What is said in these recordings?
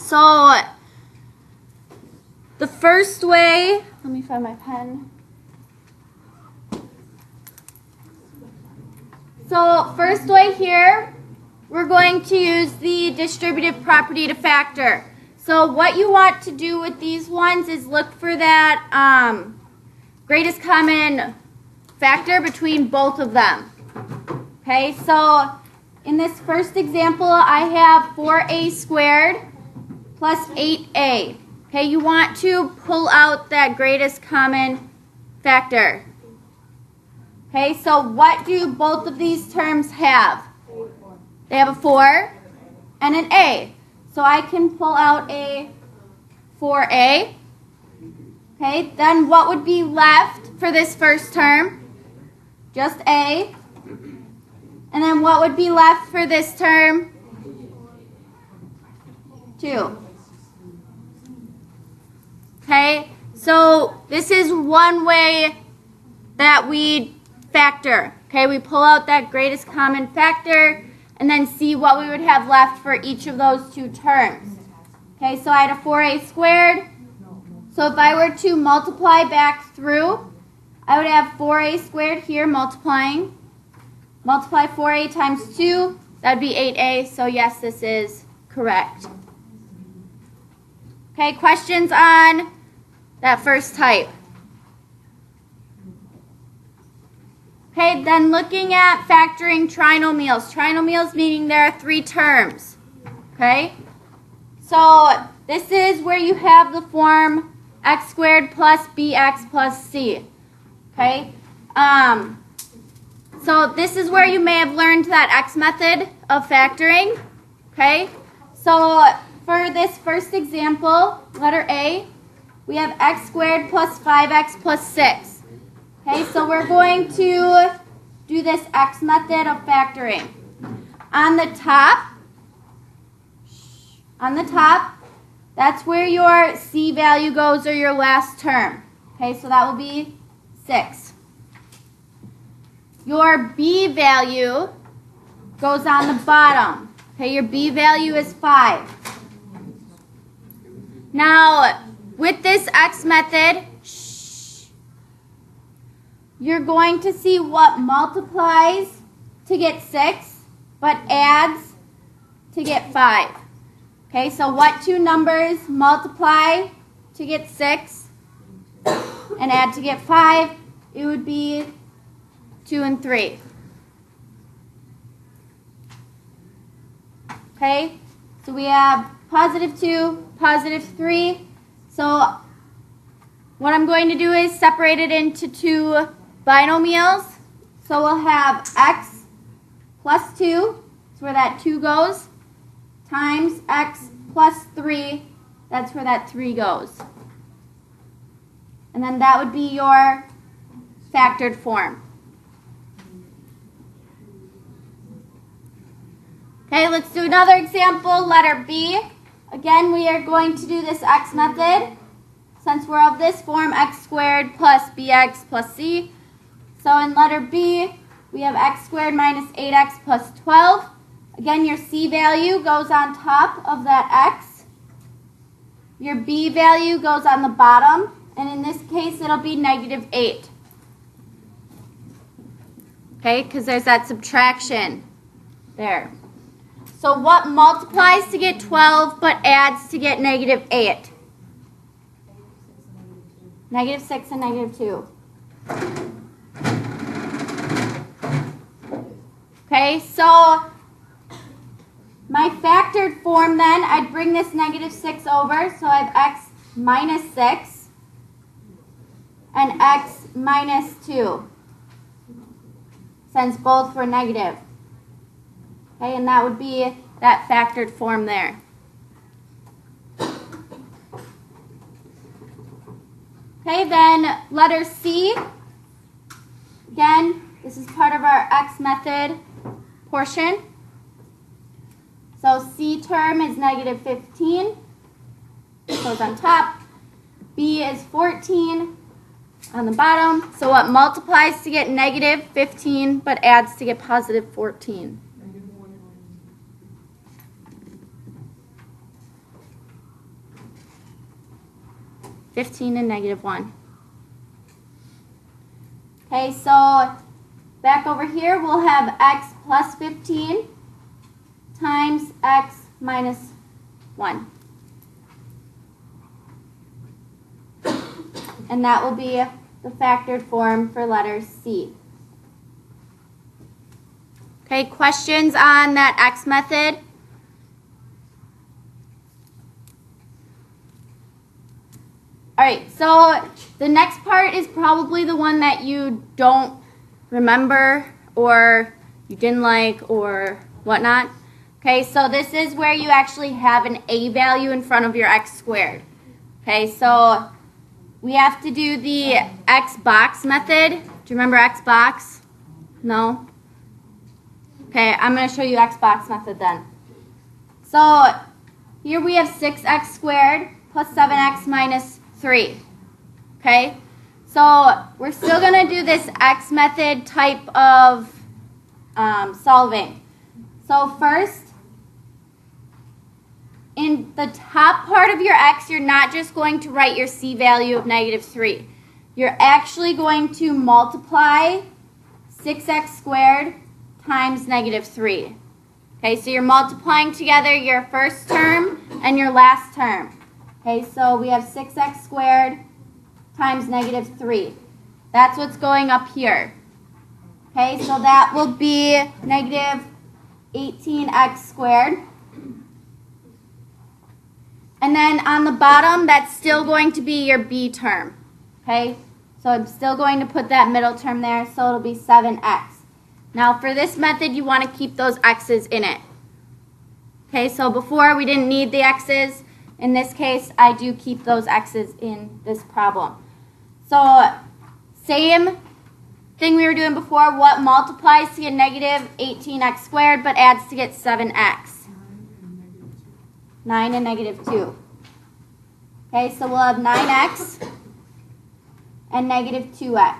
So the first way, let me find my pen. So first way here, we're going to use the distributive property to factor. So what you want to do with these ones is look for that greatest common factor between both of them. Okay, so in this first example, I have 4a squared plus 8a. Okay, you want to pull out that greatest common factor. Okay, so what do both of these terms have? They have a 4 and an a. So I can pull out a 4a. Okay, then what would be left for this first term? Just a. And then what would be left for this term? 2. Okay, so this is one way that we factor. Okay, we pull out that greatest common factor and then see what we would have left for each of those two terms. Okay, so I had a 4a squared. So if I were to multiply back through, I would have 4a squared here multiplying. Multiply 4a times 2, that would be 8a. So yes, this is correct. Okay, questions on that first type? Okay, then looking at factoring trinomials. Trinomials meaning there are 3 terms. Okay, so this is where you have the form x squared plus bx plus c. Okay, so this is where you may have learned that x method of factoring. Okay, so for this first example, letter A, we have x squared plus 5x plus 6. Okay, so we're going to do this x method of factoring. On the top, that's where your c value goes, or your last term. Okay, so that will be 6. Your b value goes on the bottom. Okay, your b value is 5. Now, with this x method, you're going to see what multiplies to get 6, but adds to get 5. Okay, so what two numbers multiply to get 6 and add to get 5? It would be 2 and 3. Okay, so we have positive 2, positive 3. So what I'm going to do is separate it into 2 binomials. So we'll have x plus 2, that's where that 2 goes, times x plus 3, that's where that 3 goes. And then that would be your factored form. Okay, let's do another example, letter B. Again, we are going to do this x method. Since we're of this form, x squared plus bx plus c. So in letter B, we have x squared minus 8x plus 12. Again, your c value goes on top of that x. Your b value goes on the bottom. And in this case, it'll be negative 8. Okay, because there's that subtraction there. So what multiplies to get 12 but adds to get negative 8? Negative 6 and negative 2. Okay, so my factored form then, I'd bring this negative 6 over, so I have x minus 6 and x minus 2, since both were negative. Okay, and that would be that factored form there. Okay, then letter C. Again, this is part of our x method portion. So C term is negative 15, goes on top. B is 14 on the bottom. So what multiplies to get negative 15 but adds to get positive 14? 15 and negative 1. Okay, so back over here, we'll have x plus 15 times x minus 1. And that will be the factored form for letter C. Okay, questions on that x method? All right, so the next part is probably the one that you don't remember or you didn't like or whatnot. Okay, so this is where you actually have an a value in front of your x squared. Okay, so we have to do the x box method. Do you remember x box? No? Okay, I'm going to show you x box method then. So here we have 6x squared plus 7x minus 3. Okay, so we're still going to do this x method type of solving. So first, in the top part of your x, you're not just going to write your c value of negative 3. You're actually going to multiply 6x squared times negative 3. Okay, so you're multiplying together your first term and your last term. Okay, so we have 6x squared times negative 3. That's what's going up here. Okay, so that will be negative 18x squared. And then on the bottom, that's still going to be your b term. Okay, so I'm still going to put that middle term there, so it'll be 7x. Now for this method, you want to keep those x's in it. Okay, so before we didn't need the x's. In this case, I do keep those x's in this problem. So same thing we were doing before. What multiplies to get negative 18x squared but adds to get 7x? 9 and negative 2. Okay, so we'll have 9x and negative 2x.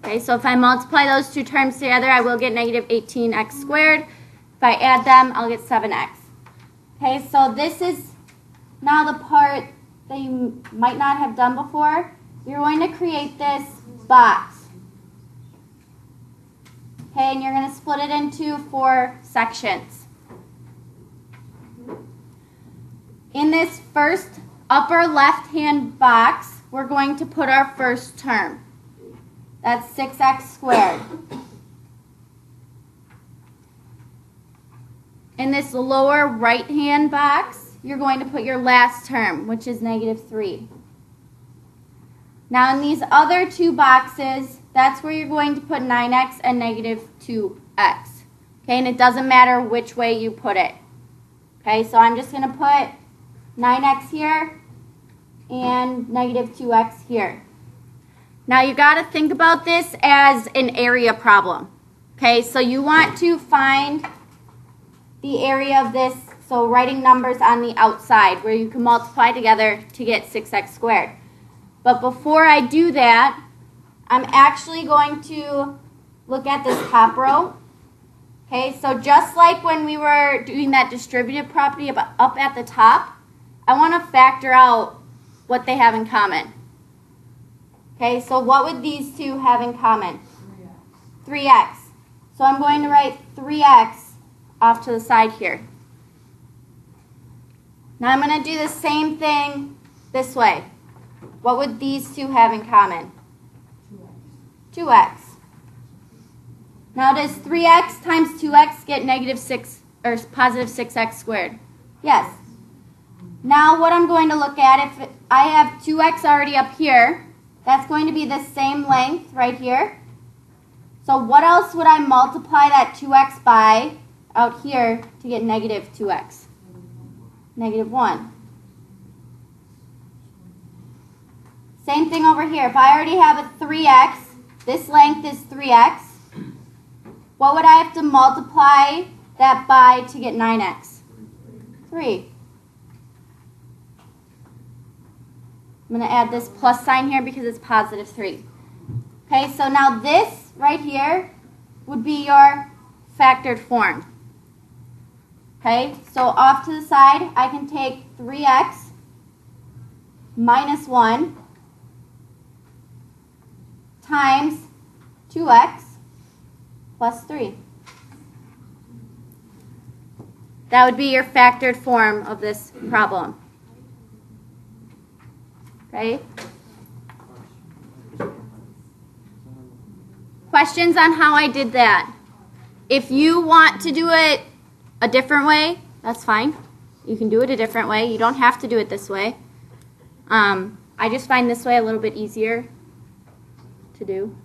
Okay, so if I multiply those two terms together, I will get negative 18x squared. If I add them, I'll get 7x. Okay, so this is now the part that you might not have done before. You're going to create this box. Okay, and you're going to split it into 4 sections. In this first upper left-hand box, we're going to put our first term. That's 6x squared. In this lower right-hand box, you're going to put your last term, which is negative 3. Now in these other two boxes, that's where you're going to put 9x and negative 2x. Okay, and it doesn't matter which way you put it. Okay, so I'm just going to put 9x here and negative 2x here. Now you got to think about this as an area problem. Okay, so you want to find the area of this, so writing numbers on the outside where you can multiply together to get 6x squared. But before I do that, I'm actually going to look at this top row. Okay, so just like when we were doing that distributive property up at the top, I want to factor out what they have in common. Okay, so what would these two have in common? 3x. So I'm going to write 3x off to the side here. Now I'm going to do the same thing this way. What would these two have in common? 2x. Now does 3x times 2x get negative 6 or positive 6x squared? Yes. Now what I'm going to look at, if I have 2x already up here, that's going to be the same length right here. So what else would I multiply that 2x by out here to get negative 2x? Negative 1. Same thing over here. If I already have a 3x, this length is 3x. What would I have to multiply that by to get 9x? 3. I'm going to add this plus sign here because it's positive 3. Okay, so now this right here would be your factored form. Okay, so off to the side, I can take 3x minus 1 times 2x plus 3. That would be your factored form of this problem. Okay? Questions on how I did that? If you want to do it a different way, that's fine. You can do it a different way. You don't have to do it this way. I just find this way a little bit easier to do.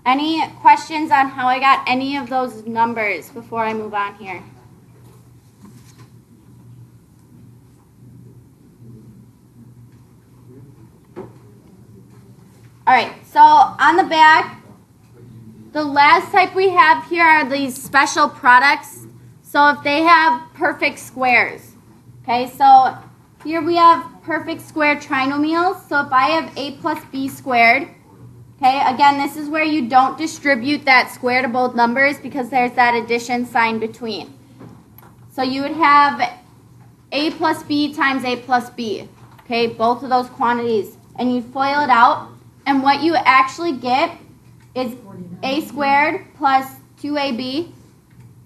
Any questions on how I got any of those numbers before I move on here? All right, so on the back, the last type we have here are these special products. So if they have perfect squares, okay, so here we have perfect square trinomials. So if I have a plus b squared, okay, again, this is where you don't distribute that square to both numbers because there's that addition sign between. So you would have a plus b times a plus b, okay, both of those quantities, and you FOIL it out. And what you actually get is a squared plus 2ab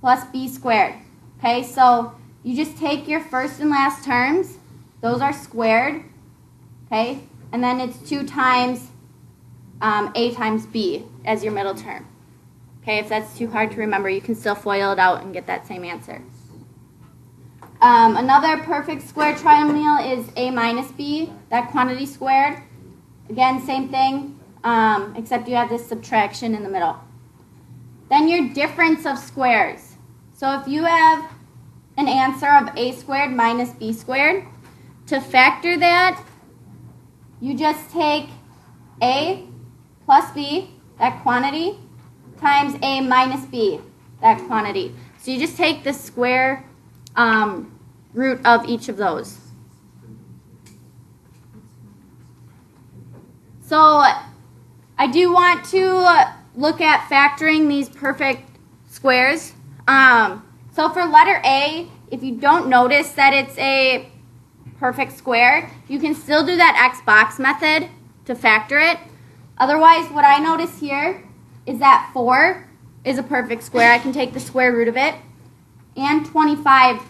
plus b squared. Okay, so you just take your first and last terms. Those are squared. Okay, and then it's 2 times a times b as your middle term. Okay, if that's too hard to remember, you can still FOIL it out and get that same answer. Another perfect square trinomial is a minus b, that quantity squared. Again, same thing, except you have this subtraction in the middle. Then your difference of squares. So if you have an answer of a squared minus b squared, to factor that, you just take a plus b, that quantity, times a minus b, that quantity. So you just take the square root of each of those. So I do want to look at factoring these perfect squares. So for letter A, if you don't notice that it's a perfect square, you can still do that X box method to factor it. Otherwise, what I notice here is that 4 is a perfect square. I can take the square root of it. And 25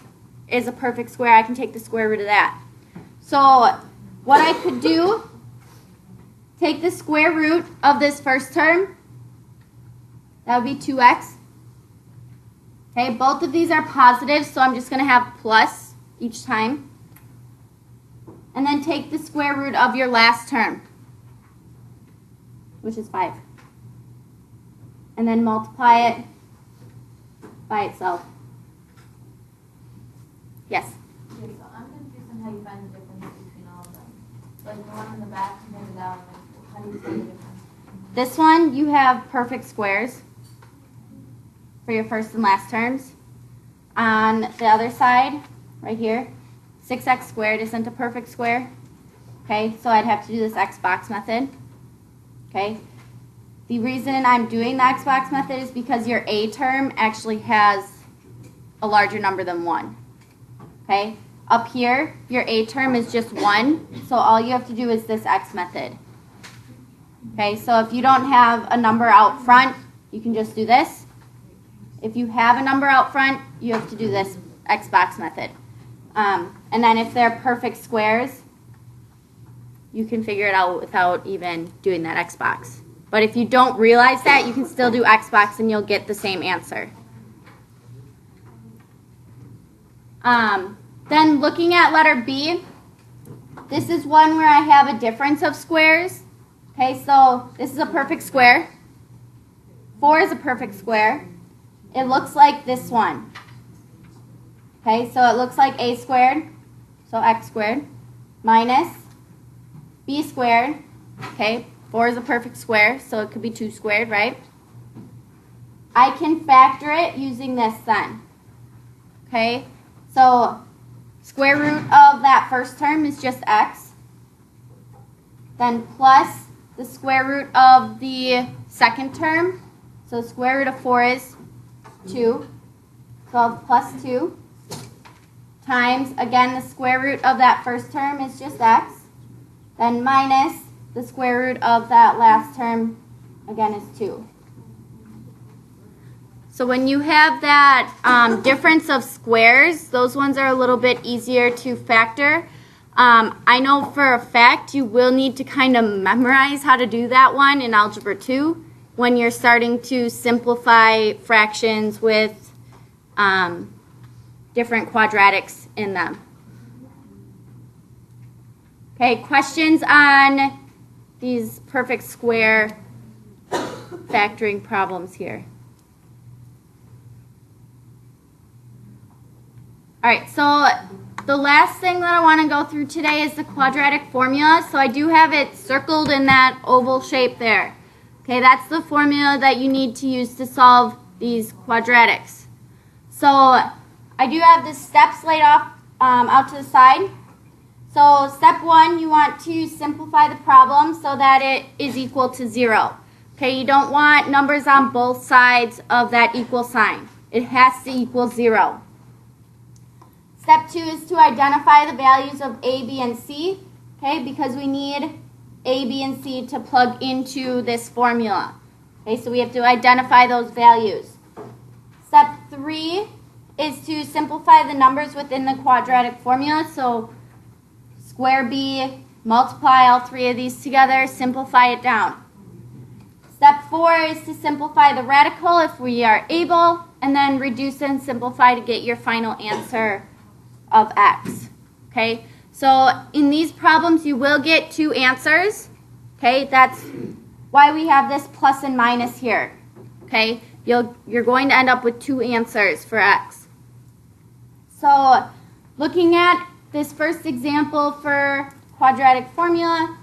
is a perfect square. I can take the square root of that. So what I could do, take the square root of this first term. That would be 2x. Okay, both of these are positive, so I'm just going to have plus each time. And then take the square root of your last term, which is 5. And then multiply it by itself. Yes? Okay, so I'm confused on how you find the difference between all of them. Like the one in the back, you handed out, how do you find the difference? This one, you have perfect squares for your first and last terms. On the other side, right here, 6x squared isn't a perfect square. Okay, so I'd have to do this X box method. Okay, the reason I'm doing the X box method is because your A term actually has a larger number than 1. Okay, up here, your A term is just 1, so all you have to do is this X method. Okay, so if you don't have a number out front, you can just do this. If you have a number out front, you have to do this X box method. And then if they're perfect squares, you can figure it out without even doing that X box. But if you don't realize that, you can still do X box and you'll get the same answer. Then looking at letter B, this is one where I have a difference of squares. Okay, so this is a perfect square. 4 is a perfect square. It looks like this one. Okay, so it looks like a squared, so x squared, minus b squared. Okay, 4 is a perfect square, so it could be 2 squared, right? I can factor it using this then. Okay, so square root of that first term is just x. Then plus the square root of the second term. So square root of 4 is 2. So I'll have plus 2 times, again, the square root of that first term is just x, then minus the square root of that last term, again, is 2. So when you have that difference of squares, those ones are a little bit easier to factor. I know for a fact you will need to kind of memorize how to do that one in Algebra 2 when you're starting to simplify fractions with different quadratics in them. Okay, questions on these perfect square factoring problems here? All right, so the last thing that I want to go through today is the quadratic formula. So I do have it circled in that oval shape there. Okay, that's the formula that you need to use to solve these quadratics. So I do have the steps laid off out to the side. So step 1, you want to simplify the problem so that it is equal to 0. Okay, you don't want numbers on both sides of that equal sign. It has to equal 0. Step 2 is to identify the values of A, B, and C, okay, because we need A, B, and C to plug into this formula. Okay, so we have to identify those values. Step 3 is to simplify the numbers within the quadratic formula. So square B, multiply all 3 of these together, simplify it down. Step 4 is to simplify the radical if we are able, and then reduce and simplify to get your final answer of x. Okay, so in these problems you will get 2 answers. Okay, that's why we have this plus and minus here. Okay, you're going to end up with 2 answers for x. So looking at this first example for quadratic formula,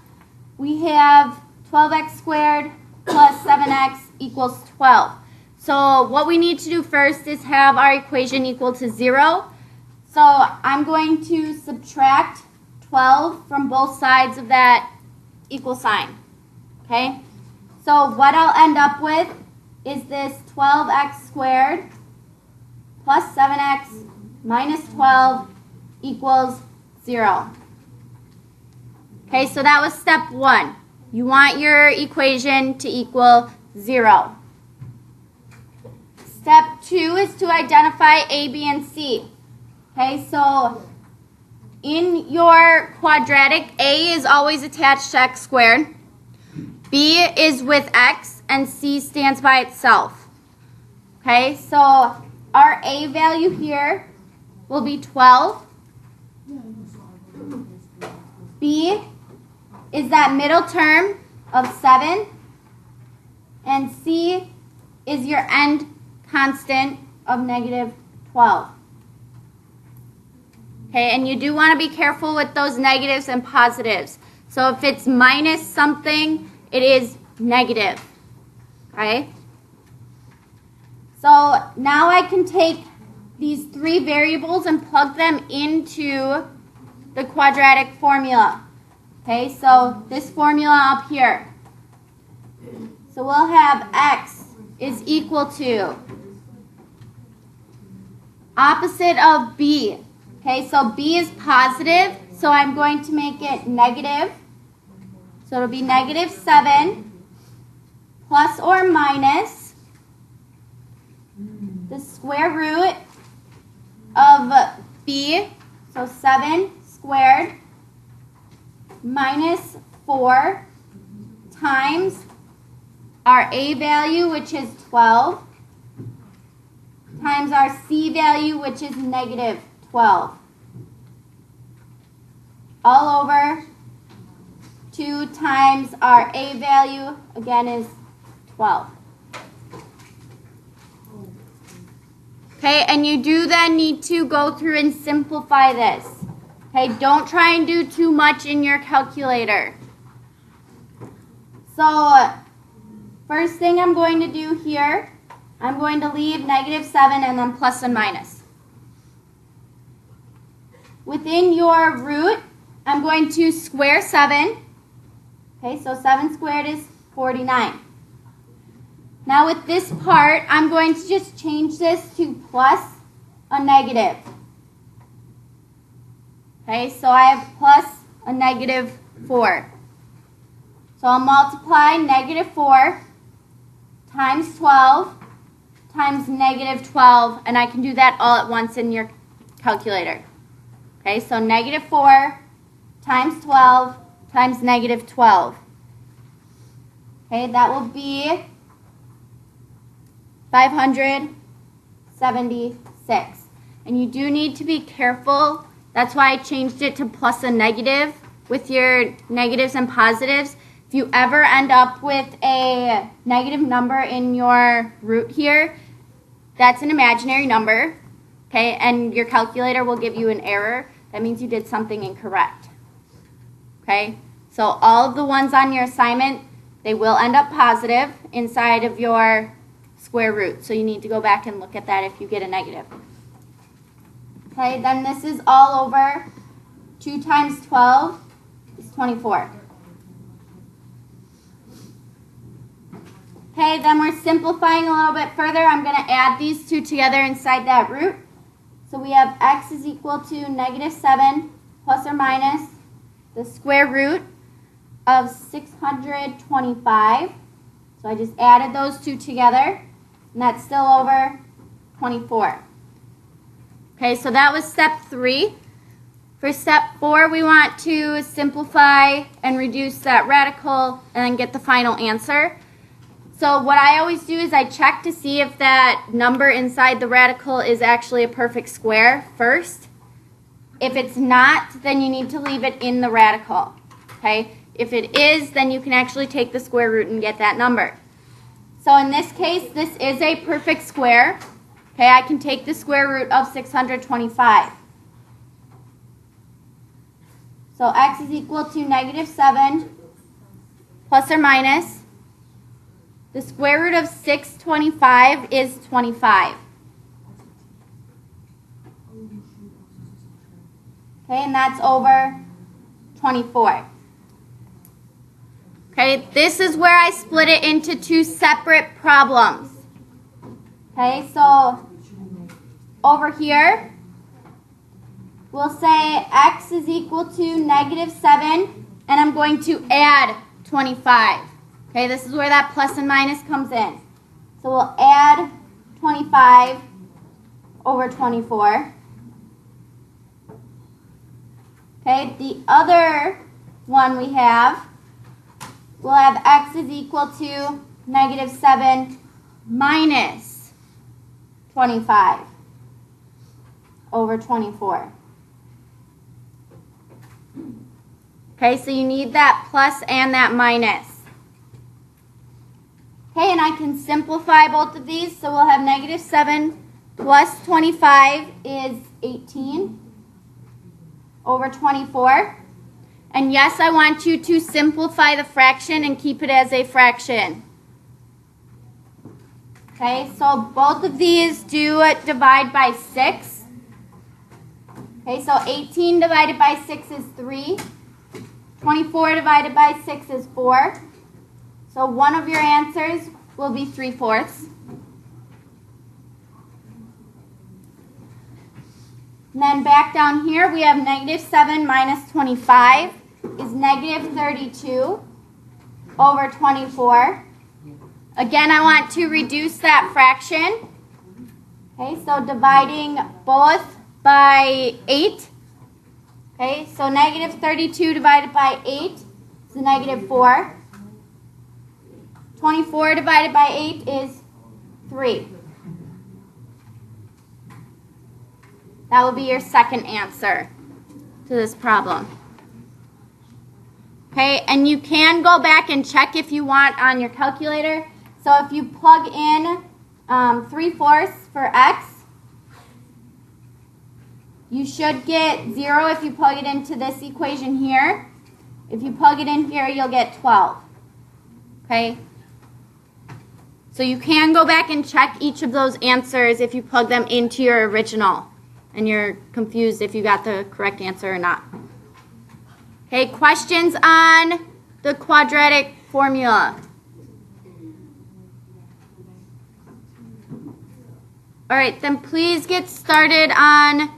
we have 12x squared plus 7x equals 12. So what we need to do first is have our equation equal to 0. So I'm going to subtract 12 from both sides of that equal sign. Okay? So what I'll end up with is this 12x squared plus 7x minus 12 equals 0. Okay, so that was step 1. You want your equation to equal 0. Step 2 is to identify A, B, and C. Okay, so in your quadratic, A is always attached to x squared, B is with x, and C stands by itself. Okay, so our A value here will be 12. B is that middle term of 7, and C is your end constant of negative 12. Okay, and you do want to be careful with those negatives and positives. So if it's minus something, it is negative. Okay? So now I can take these 3 variables and plug them into the quadratic formula. Okay, so this formula up here. So we'll have x is equal to opposite of b. Okay, so b is positive, so I'm going to make it negative. So it'll be negative 7 plus or minus the square root of b, so 7 squared minus 4 times our a value, which is 12, times our c value, which is negative 12. All over 2 times our a value, again, is 12. Okay, and you do then need to go through and simplify this. Okay, don't try and do too much in your calculator. So, first thing I'm going to do here, I'm going to leave negative 7 and then plus and minus. Within your root, I'm going to square 7. Okay, so 7 squared is 49. Now with this part, I'm going to just change this to plus a negative. Okay, so I have plus a negative 4. So I'll multiply negative 4 times 12 times negative 12, and I can do that all at once in your calculator. Okay, so negative 4 times 12 times negative 12. Okay, that will be 576. And you do need to be careful. That's why I changed it to plus a negative with your negatives and positives. If you ever end up with a negative number in your root here, that's an imaginary number, okay, and your calculator will give you an error. That means you did something incorrect, okay? So all of the ones on your assignment, they will end up positive inside of your square root. So you need to go back and look at that if you get a negative. Okay, then this is all over. 2 times 12 is 24. Okay, then we're simplifying a little bit further. I'm going to add these two together inside that root. So we have x is equal to negative 7 plus or minus the square root of 625. So I just added those two together, and that's still over 24. Okay, so that was step 3. For step 4, we want to simplify and reduce that radical and then get the final answer. So what I always do is I check to see if that number inside the radical is actually a perfect square first. If it's not, then you need to leave it in the radical. Okay? If it is, then you can actually take the square root and get that number. So in this case, this is a perfect square. Okay, I can take the square root of 625. So x is equal to negative 7 plus or minus. The square root of 625 is 25. Okay, and that's over 24. Okay, this is where I split it into 2 separate problems. Okay, so over here, we'll say x is equal to negative 7, and I'm going to add 25. Okay, this is where that plus and minus comes in. So we'll add 25 over 24. Okay, the other one we have, we'll have x is equal to negative 7 minus 25 over 24. Okay, so you need that plus and that minus. Okay, and I can simplify both of these. So we'll have negative 7 plus 25 is 18 over 24. And yes, I want you to simplify the fraction and keep it as a fraction. Okay, so both of these do divide by 6. Okay, so 18 divided by 6 is 3. 24 divided by 6 is 4. So one of your answers will be 3/4. And then back down here, we have negative 7 minus 25 is negative 32 over 24. Again, I want to reduce that fraction. Okay, so dividing both by 8. Okay, so negative 32 divided by 8 is a negative 4. 24 divided by 8 is 3. That will be your second answer to this problem. Okay, and you can go back and check if you want on your calculator. So if you plug in 3/4 for x, you should get 0 if you plug it into this equation here. If you plug it in here, you'll get 12. Okay? So you can go back and check each of those answers if you plug them into your original and you're confused if you got the correct answer or not. Okay, questions on the quadratic formula? All right, then please get started on